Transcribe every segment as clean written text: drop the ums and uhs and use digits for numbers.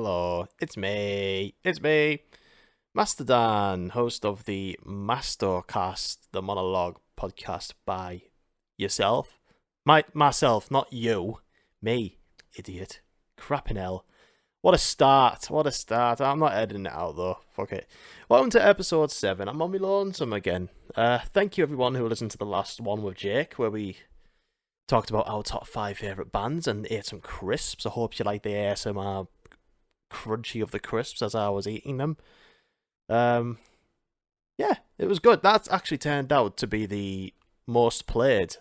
Hello, it's me. It's me, Master Dan, host of the MastoCast, the monologue podcast by yourself. Myself, not you. Me, idiot. Crapping hell. What a start. What a start. I'm not editing it out though. Fuck it. Welcome to episode 7. I'm on my lonesome again. Thank you everyone who listened to the last one with Jake, where we talked about our top 5 favourite bands and ate some crisps. I hope you like the ASMR crunchy of the crisps as I was eating them. Yeah, it was good. That's actually turned out to be the most played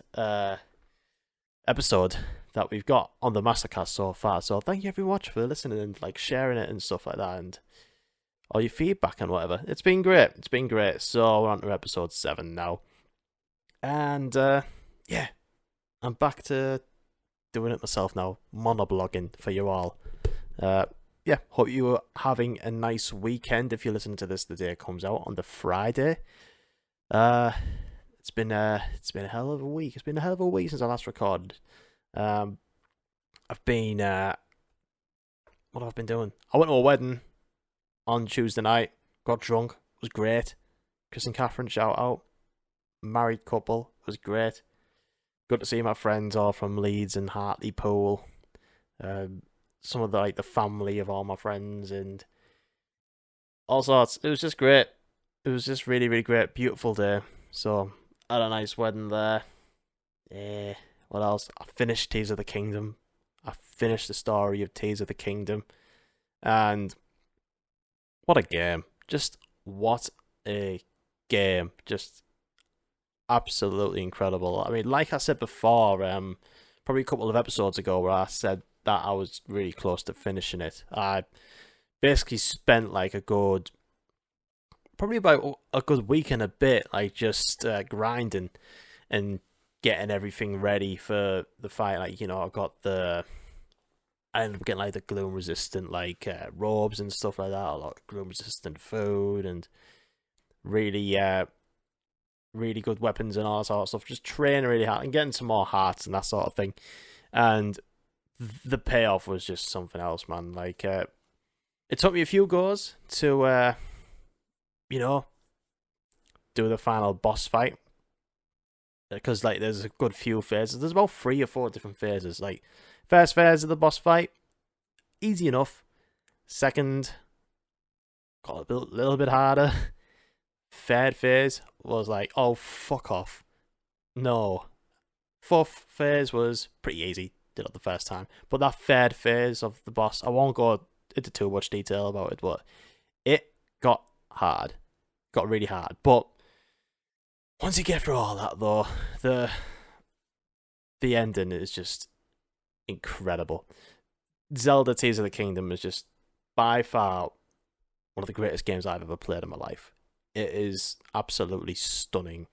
episode that we've got on the MastoCast so far. So thank you everyone for listening and like sharing it and stuff like that, and all your feedback and whatever. It's been great. It's been great. So we're on to episode 7 now, and yeah, I'm back to doing it myself now, monoblogging for you all. Yeah, hope you're having a nice weekend. If you listen to this the day it comes out on the Friday. It's been a hell of a week. It's been a hell of a week since I last recorded. I've been what have I been doing? I went to a wedding on Tuesday night. Got drunk. It was great. Chris and Catherine, shout out. Married couple. It was great. Good to see my friends all from Leeds and Hartlepool. Some of the family of all my friends and all sorts. It was just great. It was just really, really great. Beautiful day. So I had a nice wedding there. What else? I finished Tears of the Kingdom. I finished the story of Tears of the Kingdom. And what a game. Just what a game. Just absolutely incredible. I mean, like I said before, probably a couple of episodes ago where I said that I was really close to finishing it. I basically spent like probably about a good week and a bit, like just grinding and getting everything ready for the fight. Like, you know, I ended up getting like the gloom resistant robes and stuff like that, a lot of gloom resistant food and really really good weapons and all that sort of stuff. Just training really hard and getting some more hearts and that sort of thing. And the payoff was just something else, man. Like, it took me a few goes to, you know, do the final boss fight. Because, like, there's a good few phases. There's about 3 or 4 different phases. Like, first phase of the boss fight, easy enough. Second, got a little bit harder. Third phase was like, oh, fuck off. No. Fourth phase was pretty easy. Did it the first time. But that third phase of the boss, I won't go into too much detail about it, but it got hard. Got really hard. But once you get through all that, though, the ending is just incredible. Zelda Tears of the Kingdom is just by far one of the greatest games I've ever played in my life. It is absolutely stunning.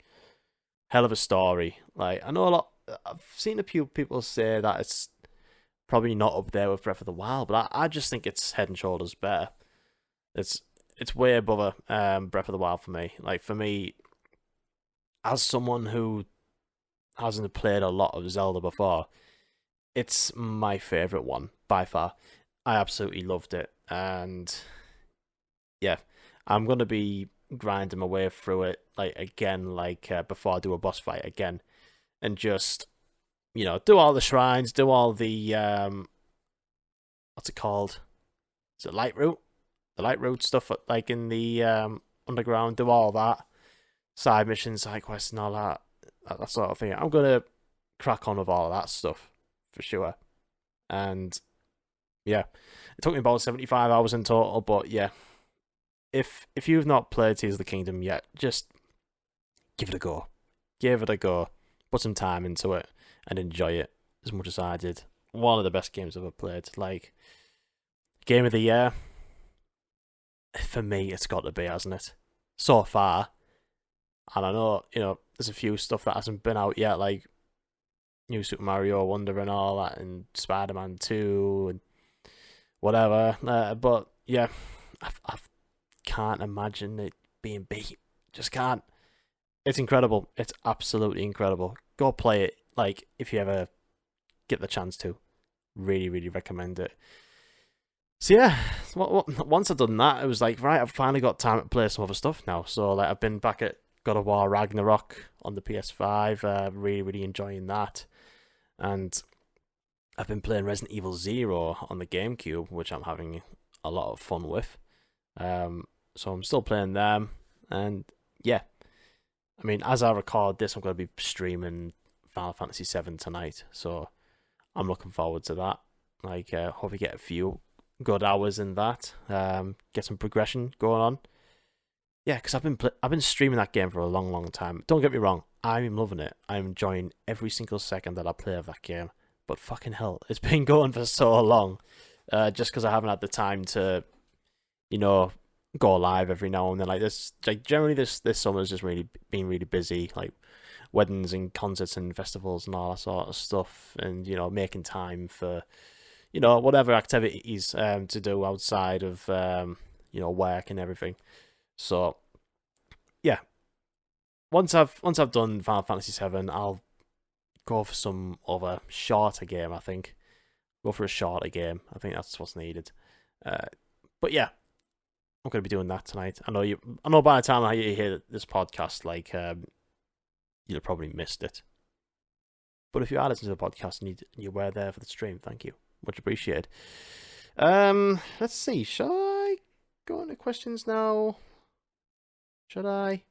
Hell of a story. Like, I know I've seen a few people say that it's probably not up there with Breath of the Wild, but I just think it's head and shoulders better. It's way above Breath of the Wild for me. Like, for me, as someone who hasn't played a lot of Zelda before, it's my favourite one by far. I absolutely loved it, and yeah, I'm gonna be grinding my way through it again, before I do a boss fight again, and just, you know, do all the shrines, do all the what's it called? Is it Light Route? The Light Route stuff, like in the underground. Do all that, side missions, side quests, and all that sort of thing. I'm gonna crack on with all of that stuff for sure. And yeah, it took me about 75 hours in total, but yeah. If you've not played Tears of the Kingdom yet, just give it a go. Give it a go. Put some time into it and enjoy it as much as I did. One of the best games I've ever played. Like, game of the year, for me, it's got to be, hasn't it? So far. And I know, you know, there's a few stuff that hasn't been out yet, like New Super Mario Wonder and all that, and Spider-Man 2 and whatever. But yeah, I can't imagine it being beat. Just can't. It's incredible. It's absolutely incredible. Go play it, like, if you ever get the chance to. Really, really recommend it. So yeah, once I've done that, it was like, right, I've finally got time to play some other stuff now. So like, I've been back at God of War Ragnarok on the PS5, really, really enjoying that. And I've been playing Resident Evil Zero on the GameCube, which I'm having a lot of fun with. So I'm still playing them, and yeah, I mean, as I record this, I'm going to be streaming Final Fantasy VII tonight, so I'm looking forward to that. Like, hope we get a few good hours in that. Get some progression going on. Yeah, because I've been streaming that game for a long, long time. Don't get me wrong, I'm loving it. I'm enjoying every single second that I play of that game. But fucking hell, it's been going for so long. Just because I haven't had the time to, go live every now and then. Like this, like generally this summer's just really been really busy. Like weddings and concerts and festivals and all that sort of stuff, and making time for whatever activities to do outside of work and everything. So yeah, once I've done Final Fantasy VII, I'll go for some other shorter game. I think go for a shorter game. I think that's what's needed. But yeah, I'm going to be doing that tonight. I know by the time you hear this podcast, like you'll probably missed it. But if you are listening to the podcast and you were there for the stream, thank you, much appreciated. Let's see. Shall I go into questions now? Should I?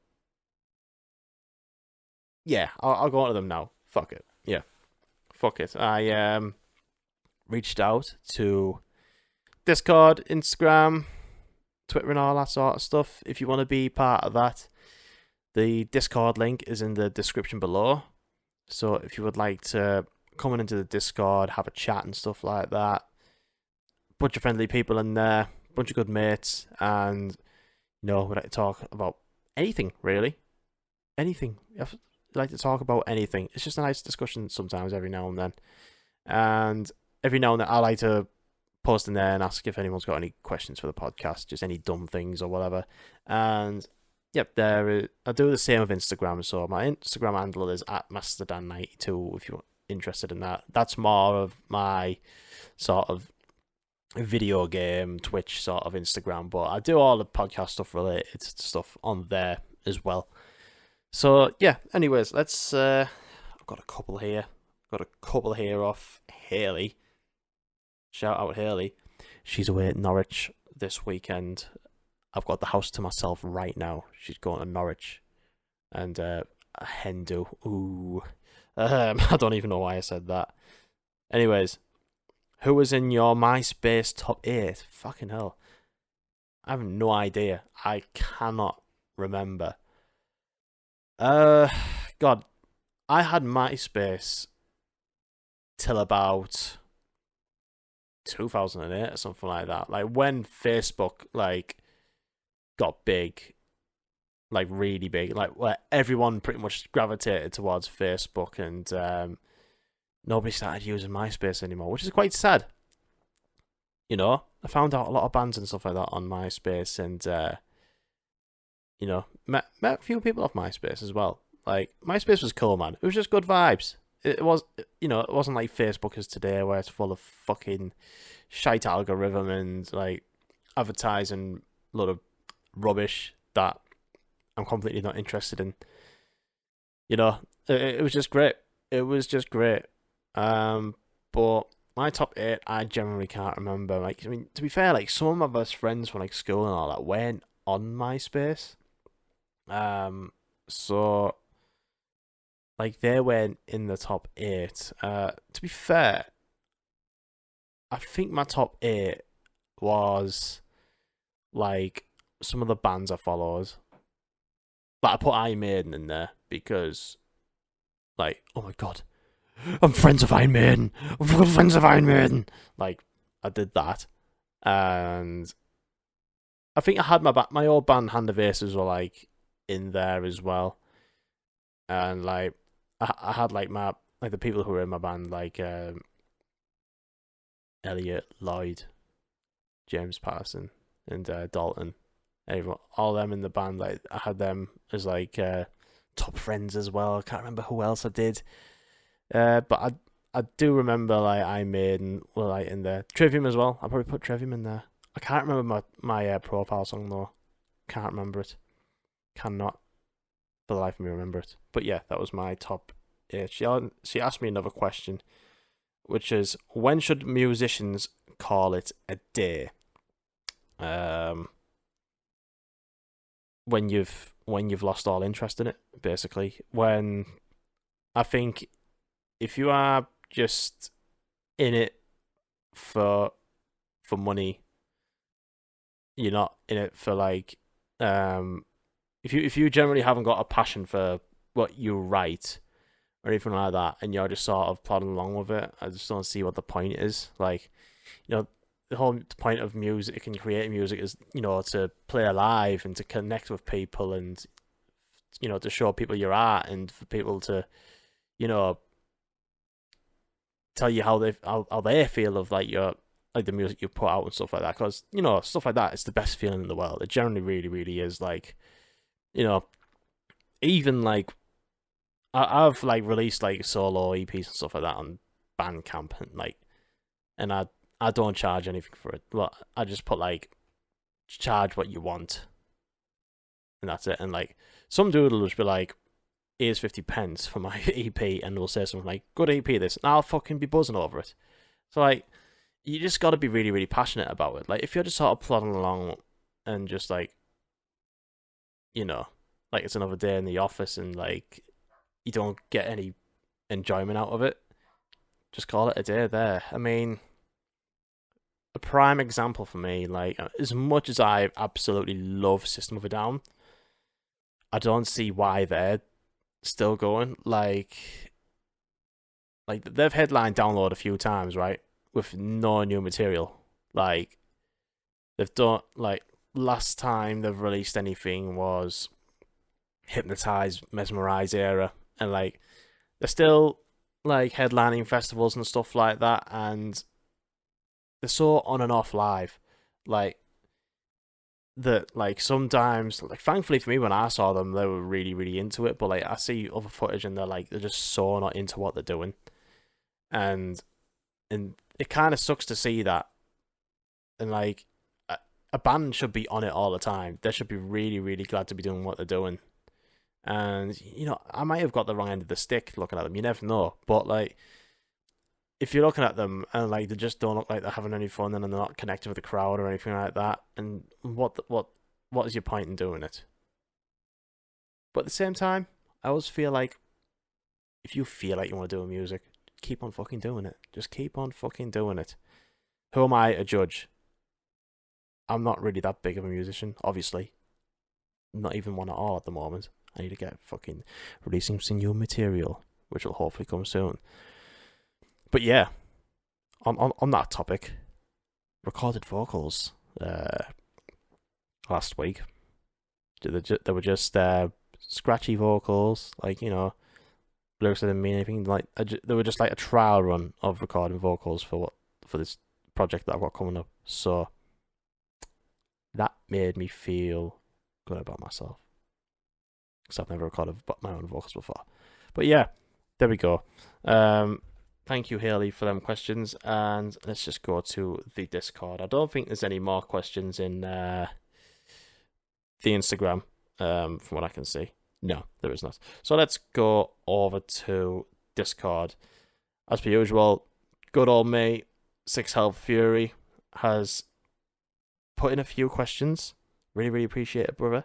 Yeah, I'll go into them now. Fuck it. Yeah, fuck it. I reached out to Discord, Instagram, Twitter, and all that sort of stuff. If you want to be part of that, the Discord link is in the description below. So if you would like to come into the Discord, have a chat and stuff like that, bunch of friendly people in there, bunch of good mates, and we'd like to talk about anything, really. Anything. I'd like to talk about anything. It's just a nice discussion sometimes, every now and then. And every now and then I like to post in there and ask if anyone's got any questions for the podcast, just any dumb things or whatever. And yep, I do the same with Instagram. So my Instagram handle is @MasterDan92 if you're interested in that. That's more of my sort of video game, Twitch sort of Instagram, but I do all the podcast stuff related stuff on there as well. So yeah, anyways, let's I've got a couple here. Off Haley. Shout out Haley. She's away at Norwich this weekend. I've got the house to myself right now. She's going to Norwich. And a hen do. Ooh. I don't even know why I said that. Anyways, who was in your MySpace top 8? Fucking hell. I have no idea. I cannot remember. God. I had MySpace till about 2008 or something like that. Like when Facebook got big, like really big, like where everyone pretty much gravitated towards Facebook, and nobody started using MySpace anymore, which is quite sad. I found out a lot of bands and stuff like that on MySpace, and met a few people off MySpace as well. Like MySpace was cool, man. It was just good vibes. It was, it wasn't like Facebook is today, where it's full of fucking shite algorithm and like advertising a lot of rubbish that I'm completely not interested in. It was just great. It was just great. But my top 8, I generally can't remember. Like, I mean, to be fair, like some of my best friends from like school and all that weren't on MySpace. So like they weren't in the top 8. To be fair, I think my top 8 was like some of the bands I followed. Like I put Iron Maiden in there because, like, oh my god, I'm friends with Iron Maiden. I'm friends with Iron Maiden. Like I did that, and I think I had my old band Hand of Aces were like in there as well, and like I had like the people who were in my band, like Elliot, Lloyd, James Patterson, and Dalton. Everyone, all them in the band, like I had them as like top friends as well. I can't remember who else I did, but I do remember like Iron Maiden were like in there. Trivium as well. I probably put Trivium in there. I can't remember my profile song though. Can't remember it. Cannot for the life of me remember it. But yeah, that was my top 8. She asked me another question, which is, when should musicians call it a day? Um, when you've lost all interest in it, basically. When I think if you are just in it for money, you're not in it for like if you generally haven't got a passion for what you write or anything like that, and you're just sort of plodding along with it, I just don't see what the point is. Like, the whole point of music and creating music is, to play alive and to connect with people and, to show people your art and for people to, you know, tell you how they feel of like your like the music you put out and stuff like that. Because stuff like that is the best feeling in the world. It generally really really is. Like, even like I've like released like solo EPs and stuff like that on Bandcamp and I don't charge anything for it. But I just put like charge what you want, and that's it. And like some dude will just be like, here's 50p for my EP, and we'll say something like, good EP this, and I'll fucking be buzzing over it. So like, you just got to be really really passionate about it. Like, if you're just sort of plodding along and just like, like it's another day in the office and like you don't get any enjoyment out of it, just call it a day there. I mean, a prime example for me, like, as much as I absolutely love System of a Down, I don't see why they're still going. Like they've headlined Download a few times, right, with no new material. Like, they've done, like, last time they've released anything was Hypnotize, Mesmerize era, and like they're still like headlining festivals and stuff like that, and they're so on and off live, like that. Like, sometimes, like, thankfully for me, when I saw them, they were really really into it, but like I see other footage and they're just so not into what they're doing, and it kind of sucks to see that. And like, a band should be on it all the time. They should be really really glad to be doing what they're doing. And I might have got the wrong end of the stick looking at them, you never know, but like, if you're looking at them and like they just don't look like they're having any fun and they're not connected with the crowd or anything like that, and what is your point in doing it? But at the same time, I always feel like, if you feel like you want to do music, keep on fucking doing it. Just keep on fucking doing it. Who am I to judge? I'm not really that big of a musician, obviously. Not even one at all at the moment. I need to get fucking releasing some new material, which will hopefully come soon. But yeah, on that topic, recorded vocals last week. They were just scratchy vocals, like, lyrics didn't mean anything. Like, they were just like a trial run of recording vocals for this project that I've got coming up. So that made me feel good about myself, because I've never recorded my own vocals before. But yeah, there we go. Thank you, Haley, for them questions, and let's just go to the Discord. I don't think there's any more questions in the Instagram, from what I can see. No, there is not. So let's go over to Discord. As per usual, good old me, Six Health Fury, has put in a few questions. Really, really appreciate it, brother.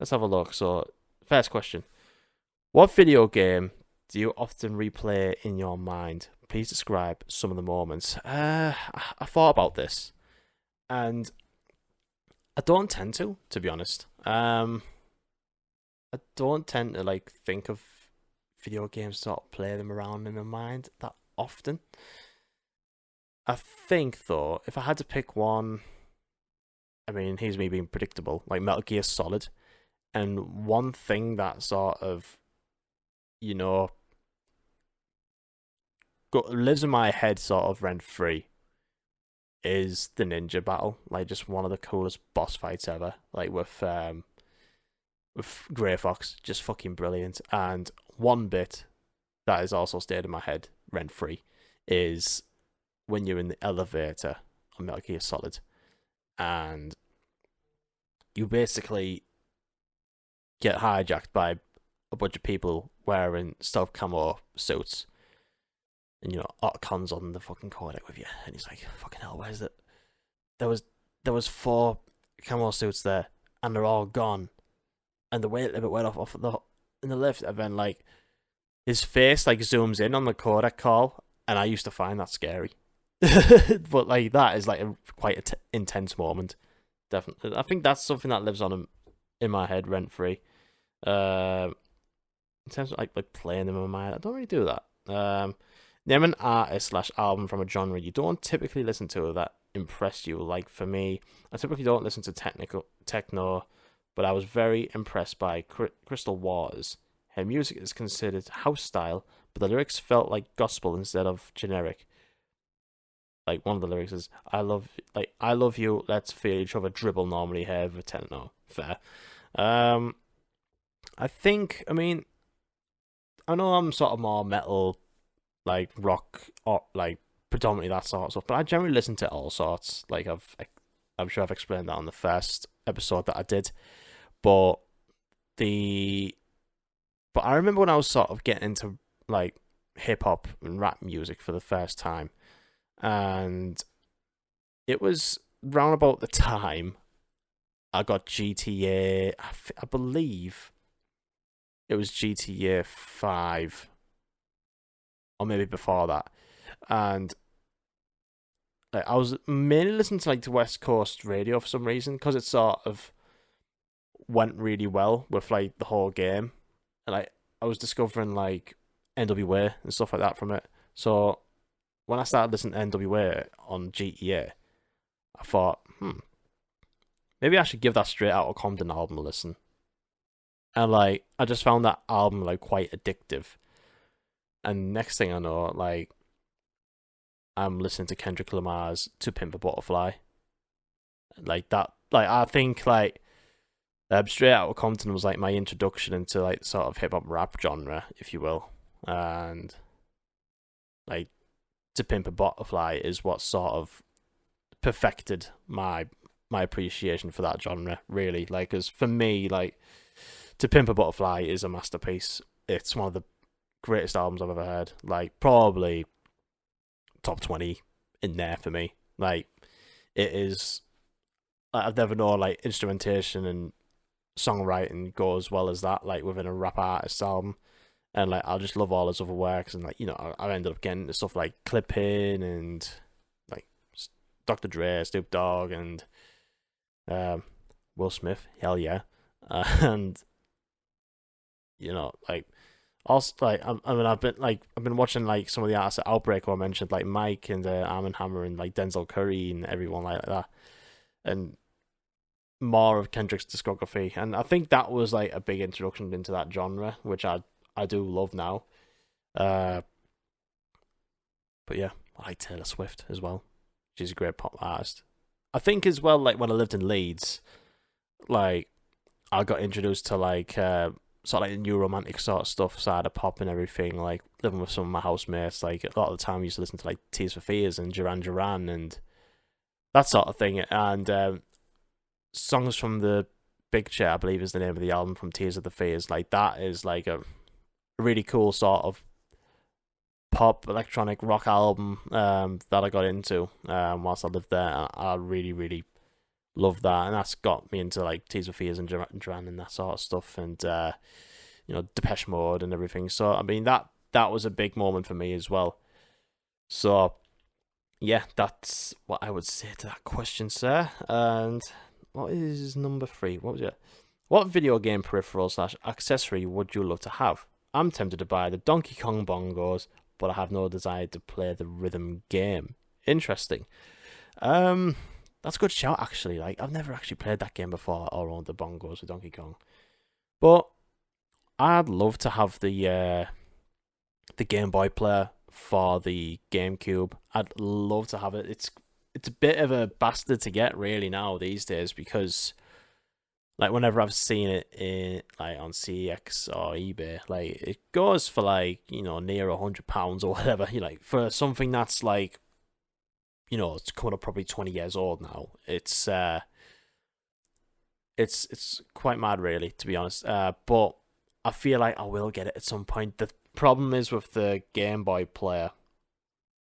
Let's have a look. So, first question. What video game do you often replay in your mind? Please describe some of the moments. I thought about this, and I don't tend to be honest. I don't tend to like think of video games, sort of play them around in my mind that often. I think though, if I had to pick one, I mean, here's me being predictable, like Metal Gear Solid, and one thing that sort of, lives in my head sort of rent free is the ninja battle. Like, just one of the coolest boss fights ever. Like, with Grey Fox, just fucking brilliant. And one bit that has also stayed in my head rent free is when you're in the elevator on Metal Gear Solid, and you basically get hijacked by a bunch of people wearing stealth camo suits, and Otcon's on the fucking codec with you, and he's like, "Fucking hell, where's it?" There was 4 camo suits there, and they're all gone, and the weight limit went off in the lift, and then like his face like zooms in on the codec call, and I used to find that scary. But like that is like a quite intense moment. Definitely, I think that's something that lives on in my head rent free. In terms of like playing them in my mind, I don't really do that. Name an artist / album from a genre you don't typically listen to that impressed you. Like for me, I typically don't listen to techno, but I was very impressed by Crystal Waters. Her music is considered house style, but the lyrics felt like gospel instead of generic. Like one of the lyrics is I love you, let's feel each other dribble normally here with techno. Fair. I mean, I know I'm sort of more metal, like rock, or like predominantly that sort of stuff, but I generally listen to all sorts. Like I'm sure I've explained that on the first episode that I did, but I remember when I was sort of getting into like hip hop and rap music for the first time, and it was round about the time I got GTA. I believe it was GTA 5, or maybe before that, and like, I was mainly listening to like the West Coast radio for some reason, because it sort of went really well with like the whole game, and like I was discovering like NWA and stuff like that from it. So when I started listening to NWA on GTA, I thought, maybe I should give that Straight Outta Compton album a listen. And like I just found that album like quite addictive. And next thing I know, like I'm listening to Kendrick Lamar's "To Pimp a Butterfly." Like that, like I think like Straight Outta Compton was like my introduction into like sort of hip hop rap genre, if you will, and like "To Pimp a Butterfly" is what sort of perfected my appreciation for that genre, really. Like, because for me, like "To Pimp a Butterfly" is a masterpiece. It's one of the greatest albums I've ever heard. Like, probably top 20 in there for me. Like, it is. I've never known like instrumentation and songwriting go as well as that, like within a rap artist album. And like I just love all his other works, and like I ended up getting stuff like Clipping and like Dr. Dre, Snoop Dogg, and Will Smith. Hell yeah. And like also like I mean I've been watching like some of the artists at Outbreak, who I mentioned, like Mike and Arm and Hammer and like Denzel Curry and everyone like that, and more of Kendrick's discography. And I think that was like a big introduction into that genre, which I do love now. But yeah, I like Taylor Swift as well. She's a great pop artist. I think as well, like when I lived in Leeds, like I got introduced to like sort of like the new romantic sort of stuff, side of pop and everything. Like living with some of my housemates, like a lot of the time I used to listen to like Tears for Fears and Duran Duran and that sort of thing. And songs from the Big Chair, I believe is the name of the album, from Tears of the Fears. Like that is like a really cool sort of pop electronic rock album that I got into whilst I lived there. I really, really love that, and that's got me into like Tears of Fears and Duran and that sort of stuff, and Depeche Mode and everything. So I mean that was a big moment for me as well. So yeah, that's what I would say to that question, sir. And what is number 3? What was it? What video game peripheral / accessory would you love to have? I'm tempted to buy the Donkey Kong bongos, but I have no desire to play the rhythm game. Interesting. That's a good shout, actually. Like, I've never actually played that game before, or owned the bongos with Donkey Kong. But I'd love to have the Game Boy player for the GameCube. I'd love to have it. It's a bit of a bastard to get really now these days, because like whenever I've seen it in like on CX or eBay, like it goes for like near £100 or whatever. Like for something that's like it's coming up probably 20 years old now. It's quite mad, really, to be honest. But I feel like I will get it at some point. The problem is with the Game Boy player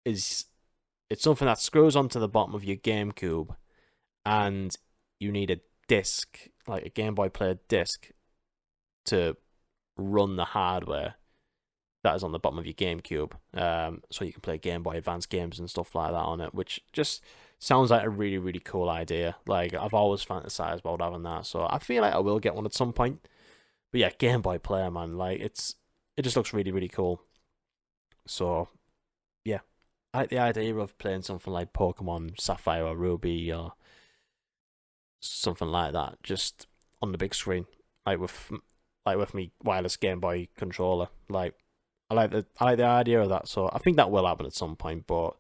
is it's something that screws onto the bottom of your GameCube, and you need a disc, like a Game Boy player disc, to run the hardware that is on the bottom of your GameCube, so you can play Game Boy Advance games and stuff like that on it, which just sounds like a really, really cool idea. Like, I've always fantasized about having that, so I feel like I will get one at some point. But yeah, Game Boy player, man, like, it just looks really, really cool. So yeah, I like the idea of playing something like Pokemon Sapphire or Ruby or something like that, just on the big screen, like with me wireless Game Boy controller. Like, I like the idea of that, so I think that will happen at some point. But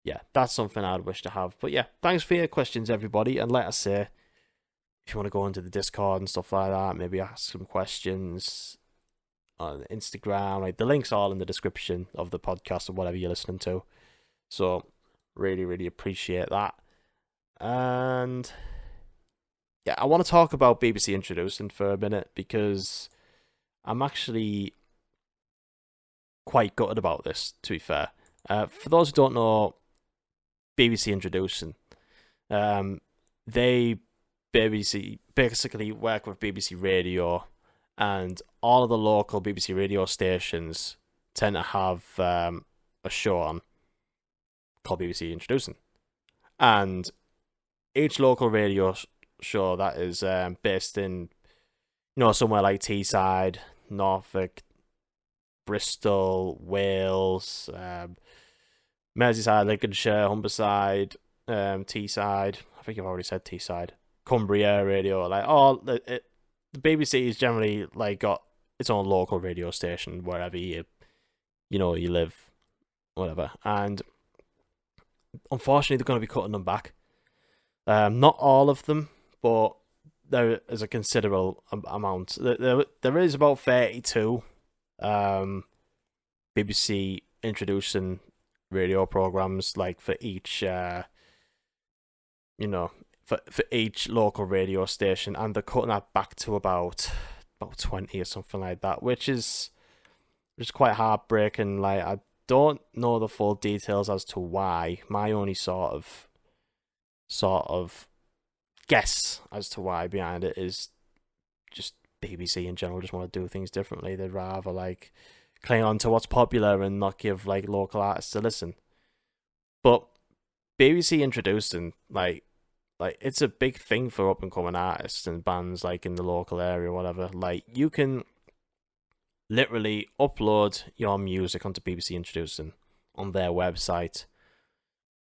yeah, that's something I'd wish to have. But yeah, thanks for your questions, everybody, and let us say if you want to go into the Discord and stuff like that, maybe ask some questions on Instagram. Like, the links are all in the description of the podcast or whatever you're listening to. So really, really appreciate that. And yeah, I want to talk about BBC Introducing for a minute, because I'm actually quite gutted about this, to be fair. For those who don't know, BBC Introducing, they basically work with BBC Radio, and all of the local BBC radio stations tend to have a show on called BBC Introducing. And each local radio show that is based in, somewhere like Teesside, Norfolk, Bristol, Wales, Merseyside, Lincolnshire, Humberside, Teesside. I think I've already said Teesside. Cumbria radio, like the BBC is generally like got its own local radio station wherever you live, whatever. And unfortunately, they're going to be cutting them back. Not all of them, but there is a considerable amount. There is about 32 BBC Introducing radio programs, like for each for each local radio station, and they're cutting that back to about 20 or something like that, which is quite heartbreaking. Like, I don't know the full details as to why. My only sort of guess as to why behind it is just BBC in general just want to do things differently. They'd rather like cling on to what's popular and not give like local artists a listen. But BBC Introducing, like it's a big thing for up and coming artists and bands like in the local area or whatever. Like, you can literally upload your music onto BBC Introducing on their website,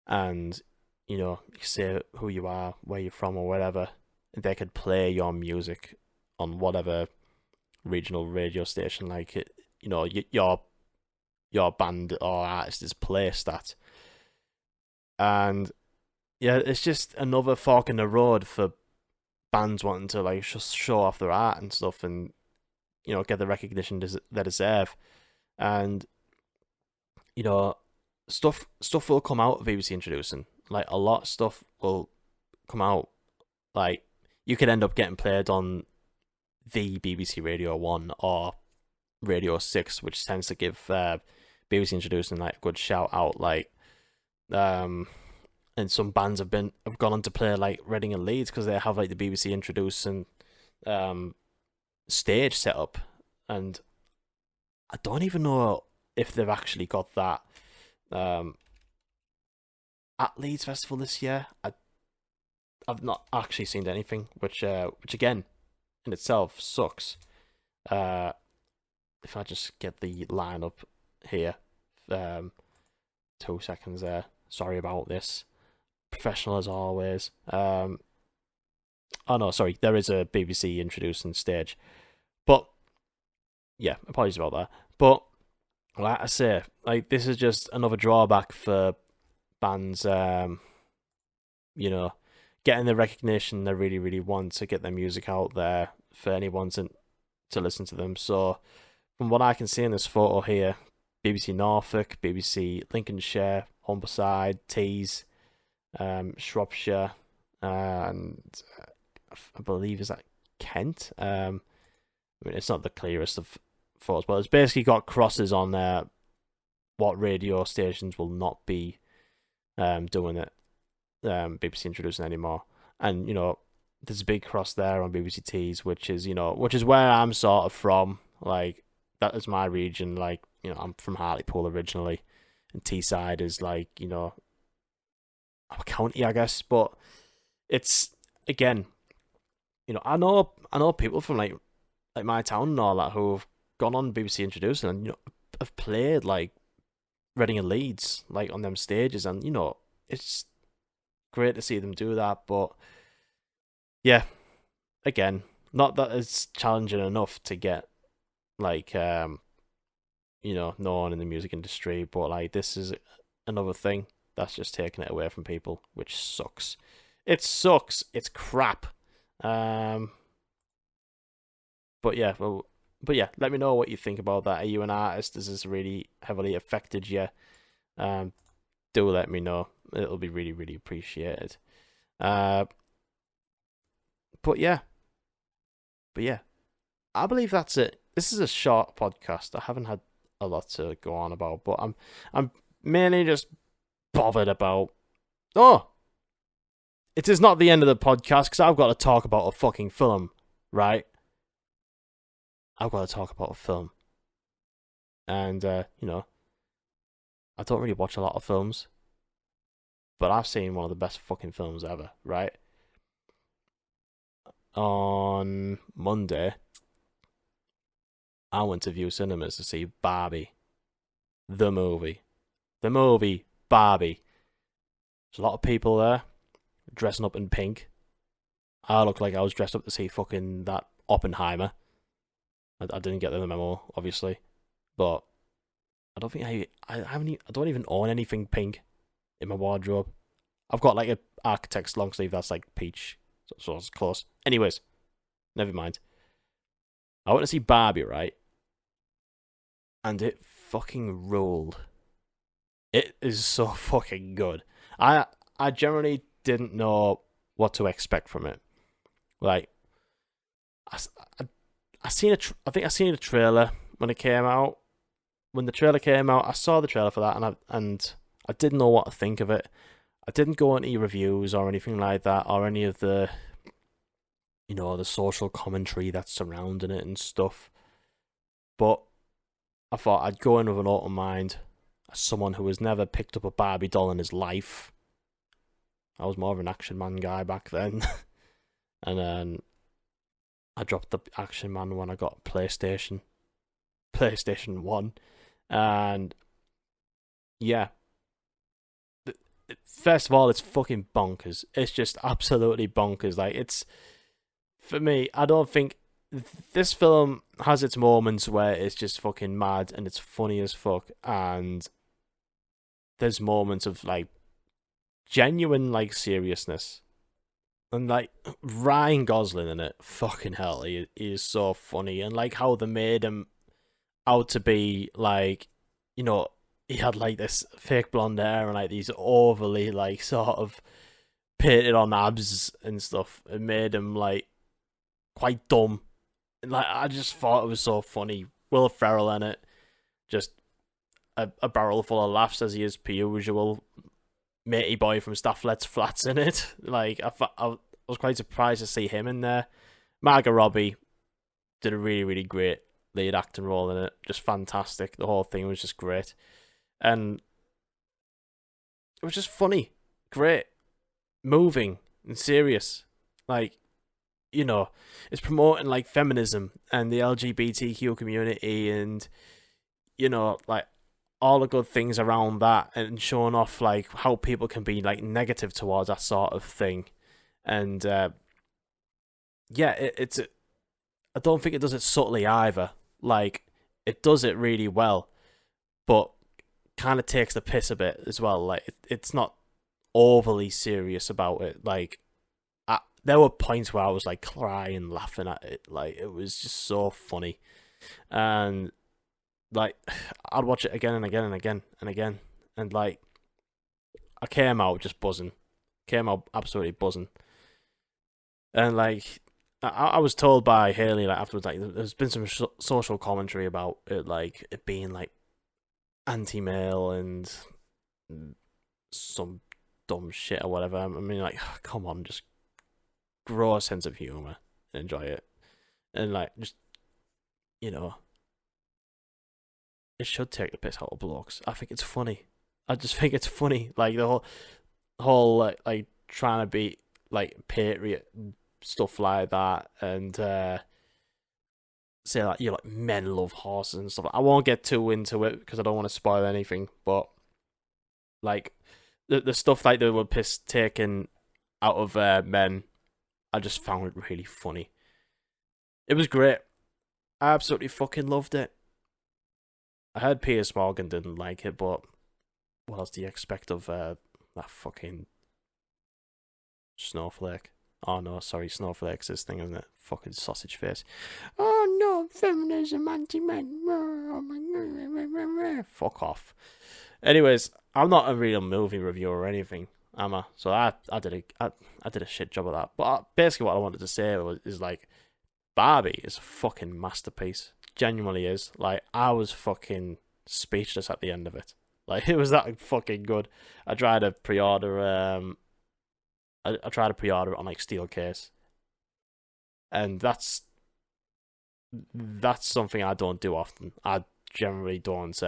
and you say who you are, where you're from, or whatever, and they could play your music on whatever regional radio station like it, your band or artist is placed at. And yeah, it's just another fork in the road for bands wanting to like just show off their art and stuff, and get the recognition they deserve. And stuff will come out of BBC Introducing. Like, a lot of stuff will come out. Like, you could end up getting played on the BBC Radio 1 or Radio 6, which tends to give BBC Introducing like a good shout out. Like, and some bands have gone on to play like Reading and Leeds because they have like the BBC Introducing stage set up, and I don't even know if they've actually got that at Leeds Festival this year. I've not actually seen anything, which again in itself sucks. If I just get the lineup here, 2 seconds there. Sorry about this. Professional as always. Oh no, sorry. There is a BBC Introducing stage, but yeah, apologies about that. But like I say, like, this is just another drawback for bands. Getting the recognition they really, really want to get their music out there for anyone to listen to them. So, from what I can see in this photo here, BBC Norfolk, BBC Lincolnshire, Humberside, Tees, Shropshire, and I believe is that Kent. I mean, it's not the clearest of photos, but it's basically got crosses on there. What radio stations will not be doing it, BBC introducing anymore, and there's a big cross there on BBC Tees, which is where I'm sort of from. Like, that is my region. Like, I'm from Hartlepool originally, and Teesside is like a county, I guess. But it's, again, I know people from like my town and all that who have gone on BBC Introducing and have played like Reading and Leeds like on them stages, and it's great to see them do that. But yeah, again, not that it's challenging enough to get like known in the music industry, but like this is another thing that's just taking it away from people, which sucks. It sucks. It's crap. But yeah, let me know what you think about that. Are you an artist? Has this really heavily affected you? Do let me know. It'll be really, really appreciated. But yeah, I believe that's it. This is a short podcast. I haven't had a lot to go on about, but I'm mainly just bothered about. Oh, it is not the end of the podcast because I've got to talk about a fucking film, right? I've got to talk about a film. And, I don't really watch a lot of films, but I've seen one of the best fucking films ever, right? On Monday, I went to View Cinemas to see Barbie. The movie. Barbie. There's a lot of people there, dressing up in pink. I looked like I was dressed up to see fucking that Oppenheimer. I didn't get the memo, obviously, but I don't think I don't even own anything pink in my wardrobe. I've got like a Architect's long sleeve that's like peach, so it's close. Anyways, never mind. I went to see Barbie, right? And it fucking ruled. It is so fucking good. I generally didn't know what to expect from it. Like, I think I seen a trailer when it came out. When the trailer came out, I saw the trailer for that, and I didn't know what to think of it. I didn't go on any reviews or anything like that, or any of the, the social commentary that's surrounding it and stuff. But I thought I'd go in with an open mind, as someone who has never picked up a Barbie doll in his life. I was more of an Action Man guy back then, and then I dropped the Action Man when I got PlayStation 1, and yeah. First of all, it's fucking bonkers. It's just absolutely bonkers. Like, it's, for me, I don't think this film has its moments where it's just fucking mad and it's funny as fuck, and there's moments of like genuine like seriousness. And like Ryan Gosling in it, fucking hell, he is so funny. And like how they made him out to be like, he had like this fake blonde hair and like these overly like sort of painted on abs and stuff. It made him like quite dumb. And like, I just thought it was so funny. Will Ferrell in it, just a barrel full of laughs as he is per usual. Matey boy from Staff Let's Flats in it. Like, I was quite surprised to see him in there. Margot Robbie did a really, really great lead acting role in it. Just fantastic. The whole thing was just great. And it was just funny, great, moving, and serious. Like, it's promoting like feminism and the LGBTQ community and, like all the good things around that, and showing off like how people can be like negative towards that sort of thing. And it's I don't think it does it subtly either. Like, it does it really well, but kind of takes the piss a bit as well. Like, it's not overly serious about it. Like, there were points where I was like crying, laughing at it. Like, it was just so funny, and like I'd watch it again and again and again and again, and like I came out just buzzing. Came out absolutely buzzing. And like, I was told by Haley like afterwards, like there's been some social commentary about it, like it being like anti-male and some dumb shit or whatever. I mean, like, come on, just grow a sense of humor and enjoy it, and like, just you know, it should take the piss out of blokes. I think it's funny. I just think it's funny, like the whole like trying to be like patriot and stuff like that, and say like you like men love horses and stuff. I won't get too into it because I don't want to spoil anything, but like the stuff like that were piss taken out of men, I just found it really funny. It was great. I absolutely fucking loved it. I heard Piers Morgan didn't like it, but what else do you expect of that fucking snowflake? Oh no, sorry, snowflake's this thing, isn't it? Fucking sausage face. Oh no, feminism, anti-men. Fuck off. Anyways, I'm not a real movie reviewer or anything, am I? So I did a shit job of that. But basically, what I wanted to say is like, Barbie is a fucking masterpiece. Genuinely is. Like, I was fucking speechless at the end of it. Like, it was that fucking good. I tried to pre-order. I tried to pre-order it on like Steelcase, and that's something I don't do often. I generally don't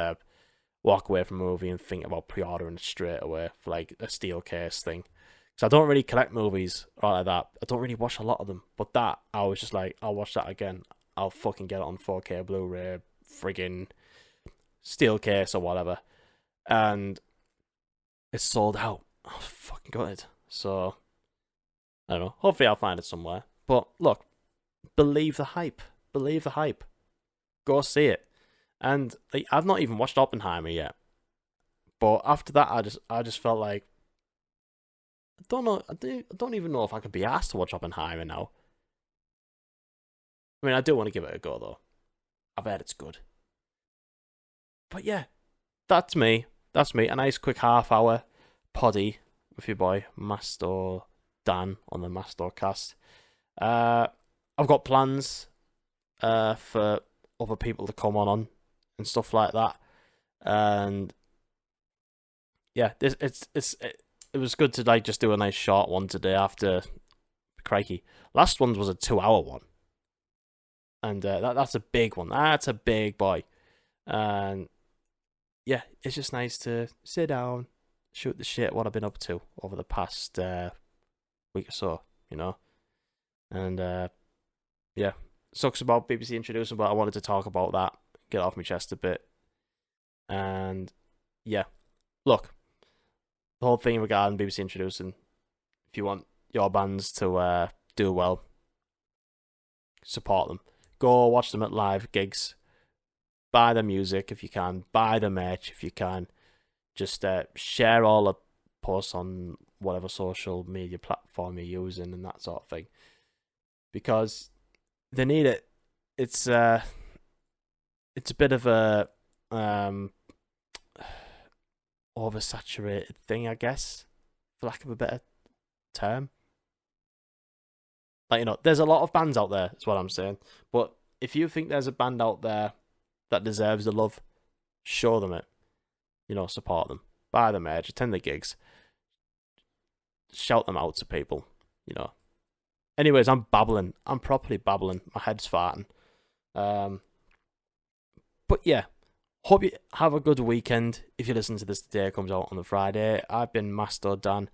walk away from a movie and think about pre-ordering it straight away for like a Steelcase thing. So I don't really collect movies or like that. I don't really watch a lot of them. But that, I was just like, I'll watch that again. I'll fucking get it on 4K Blu-ray, friggin' Steelcase or whatever. And it's sold out. I was fucking gutted. So, I don't know. Hopefully I'll find it somewhere. But look, believe the hype. Believe the hype. Go see it. And like, I've not even watched Oppenheimer yet. But after that, I just felt like, I don't know. I don't even know if I could be asked to watch Oppenheimer now. I mean, I do want to give it a go though. I've heard it's good. But yeah, that's me. That's me. A nice quick half-hour poddy with your boy Masto Dan on the MastoCast. I've got plans for other people to come on and stuff like that. And yeah, it was good to like just do a nice short one today after crikey. Last one was a 2-hour one. And that's a big one. That's a big boy. And yeah, it's just nice to sit down, shoot the shit, what I've been up to over the past week or so, you know? And yeah, sucks about BBC introducing, but I wanted to talk about that, get off my chest a bit. And yeah, look, the whole thing regarding BBC introducing, if you want your bands to do well, support them. Go watch them at live gigs. Buy their music if you can. Buy the merch if you can. Just share all the posts on whatever social media platform you're using and that sort of thing. Because they need it. It's a bit of a oversaturated thing, I guess, for lack of a better term. Like, you know, there's a lot of bands out there, is what I'm saying. But if you think there's a band out there that deserves the love, show them it. You know, support them. Buy the merch, attend the gigs. Shout them out to people, you know. Anyways, I'm babbling. I'm properly babbling. My head's farting. But yeah, hope you have a good weekend. If you listen to this, the day it comes out on the Friday. I've been Masto Dan.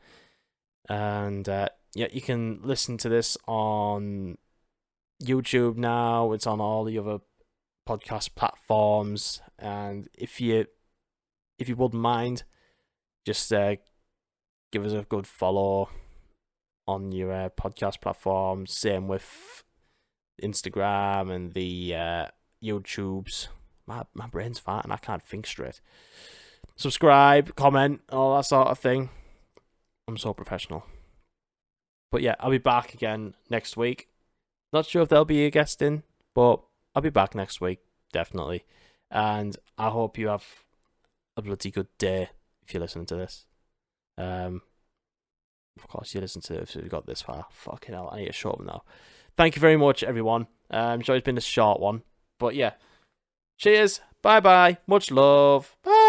And yeah, you can listen to this on YouTube now. It's on all the other podcast platforms. And if you wouldn't mind, just give us a good follow on your podcast platform. Same with Instagram and the YouTubes. My brain's farting. I can't think straight. Subscribe, comment, all that sort of thing. I'm so professional. But yeah, I'll be back again next week. Not sure if there'll be a guest in, but I'll be back next week, definitely. And I hope you have a bloody good day if you're listening to this. Of course, you listen to it if you got this far. Fucking hell, I need to shut up now. Thank you very much, everyone. I'm sure it's been a short one, but yeah. Cheers. Bye bye. Much love. Bye.